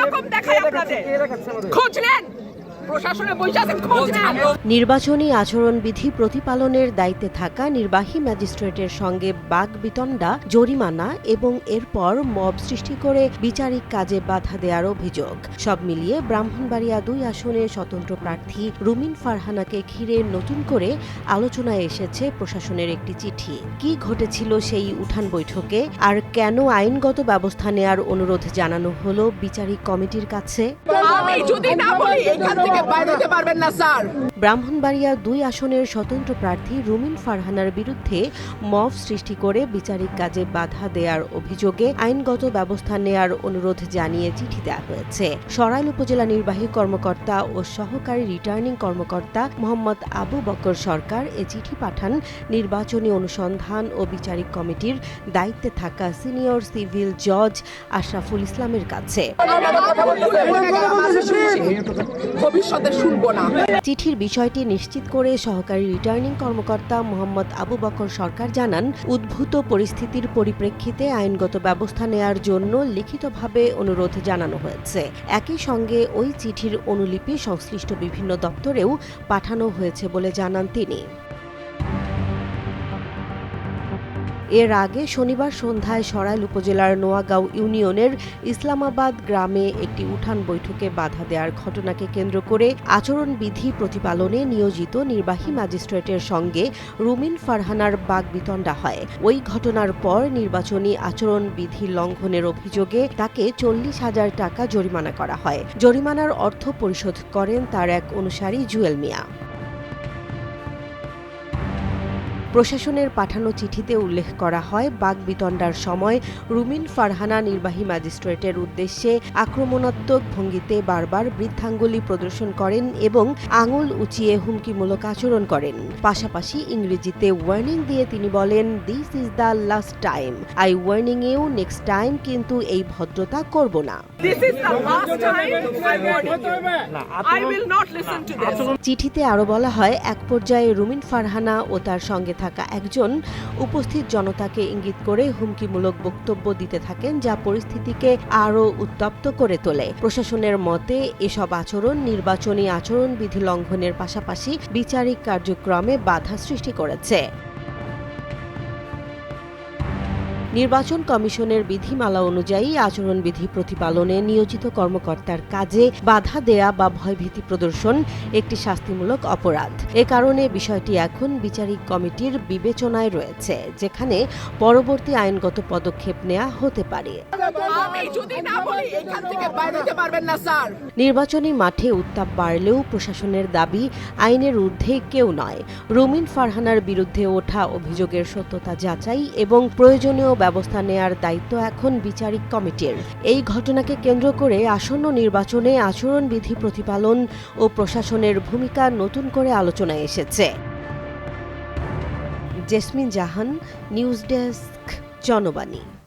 রকম দেখায় আপনাদের খোঁজ নেন প্রশাসনে বসে আছেন খোঁজ নেন নির্বাচনী আচরণবিধি প্রতিপালনের দায়িত্বে থাকা নির্বাহী ম্যাজিস্ট্রেটের সঙ্গে বাকবিতণ্ডা, জরিমানা এবং এরপর মব সৃষ্টি করে বিচারিক কাজে বাধা দেওয়ার অভিযোগ। সব মিলিয়ে ব্রাহ্মণবাড়িয়া ২ আসনে স্বতন্ত্র প্রার্থী রুমিন ফারহানাকে ঘিরে নতুন করে আলোচনায় এসেছে প্রশাসনের একটি চিঠি। কি ঘটেছিল সেই উঠান বৈঠকে, আর কেন আইনগত ব্যবস্থা নেয়ার অনুরোধ জানানো হলো বিচারিক কমিটির কাছে? আমি যদি না বলি এখান থেকে বাইরে যেতে পারবেন না স্যার। ব্রাহ্মণবাড়িয়া ২ আসনের স্বতন্ত্র প্রার্থী রুমিন ফারহানার বিরুদ্ধে মব সৃষ্টি করে বিচারিক কাজে বাধা দেওয়ার অভিযোগে আইনগত ব্যবস্থা নেয়ার অনুরোধ জানিয়ে চিঠি দেওয়া হয়েছে। সরাইল উপজেলা নির্বাহী কর্মকর্তা ও সহকারী রিটার্নিং কর্মকর্তা মোহাম্মদ আবু বকর সরকার এ চিঠি পাঠান নির্বাচনী অনুসন্ধান ও বিচারিক কমিটির দায়িত্বে থাকা সিনিয়র সিভিল জজ আশরাফুল ইসলামের কাছে। ভবিষ্যতে শুনবো না। চিঠির বিষয়টি নিশ্চিত করে সহকারী রিটার্নিং কর্মকর্তা মোহাম্মদ আবু বকর সরকার জানান, উদ্ভূত পরিস্থিতির পরিপ্রেক্ষিতে আইনগত ব্যবস্থা নেয়ার জন্য লিখিতভাবে অনুরোধ জানানো হয়েছে। একই সঙ্গে ওই চিঠির অনুলিপি সংশ্লিষ্ট বিভিন্ন দপ্তরেও পাঠানো হয়েছে বলে জানান তিনি। এর আগে শনিবার সন্ধ্যায় সরাইল উপজেলার নোয়াগাঁও ইউনিয়নের ইসলামাবাদ গ্রামে একটি উঠান বৈঠকে বাধা দেওয়ার ঘটনাকে কেন্দ্র করে আচরণবিধি প্রতিপালনে নিয়োজিত নির্বাহী ম্যাজিস্ট্রেটের সঙ্গে রুমিন ফারহানার বাকবিতণ্ডা হয়। ওই ঘটনার পর নির্বাচনী আচরণবিধি লঙ্ঘনের অভিযোগে তাকে ৪০,০০০ টাকা জরিমানা করা হয়। জরিমানার অর্থ পরিশোধ করেন তার এক অনুসারী জুয়েল মিয়া। প্রশাসনের পাঠানো চিঠিতে উল্লেখ করা হয়, বাকবিতণ্ডার সময় রুমিন ফারহানা নির্বাহী ম্যাজিস্ট্রেটের উদ্দেশ্যে আক্রমণাত্মক ভঙ্গিতে বারবার বৃদ্ধাঙ্গুলি প্রদর্শন করেন এবং আঙুল উঁচিয়ে হুমকিমূলক আচরণ করেন। পাশাপাশি ইংরেজিতে ওয়ার্নিং দিয়ে তিনি বলেন, this is the last time, I warning you, next time কিন্তু এই ভদ্রতা করব না। চিঠিতে আরো বলা হয়, এক পর্যায়ে রুমিন ফারহানা ও তার সঙ্গে থাকা একজন উপস্থিত জনতাকে ইঙ্গিত করে হুমকিমূলক বক্তব্য দিতে থাকেন, যা পরিস্থিতিকে আরও উত্তপ্ত করে তোলে। প্রশাসনের মতে এসব আচরণ নির্বাচনী আচরণবিধি লঙ্ঘনের পাশাপাশি বিচারিক কার্যক্রমে বাধা সৃষ্টি করেছে। নির্বাচন কমিশনের বিধিমালা অনুযায়ী আচরণবিধি প্রতিপালনে নিয়োজিত কর্মকর্তার কাজে বাধা দেয়া বা ভয়ভীতি প্রদর্শন একটি শাস্তিমূলক অপরাধ। এ কারণে বিষয়টি এখন বিচারিক কমিটির বিবেচনায় রয়েছে, যেখানে পরবর্তী আইনগত পদক্ষেপ নেওয়া হতে পারে। নির্বাচনী মাঠে উত্তাপ বাড়লেও প্রশাসনের দাবি, আইনের ঊর্ধ্বে কেউ নয়। রুমিন ফারহানার বিরুদ্ধে ওঠা অভিযোগের সত্যতা যাচাই এবং প্রয়োজনীয় ব্যবস্থা নেয়ার দায়িত্ব এখন বিচারিক কমিটির। এই ঘটনাকে কেন্দ্র করে আসন্ন নির্বাচনে আচরণবিধি প্রতিপালন ও প্রশাসনের ভূমিকা নতুন করে আলোচনায় এসেছে। জেসমিন জাহান, নিউজ ডেস্ক, জনবাণী।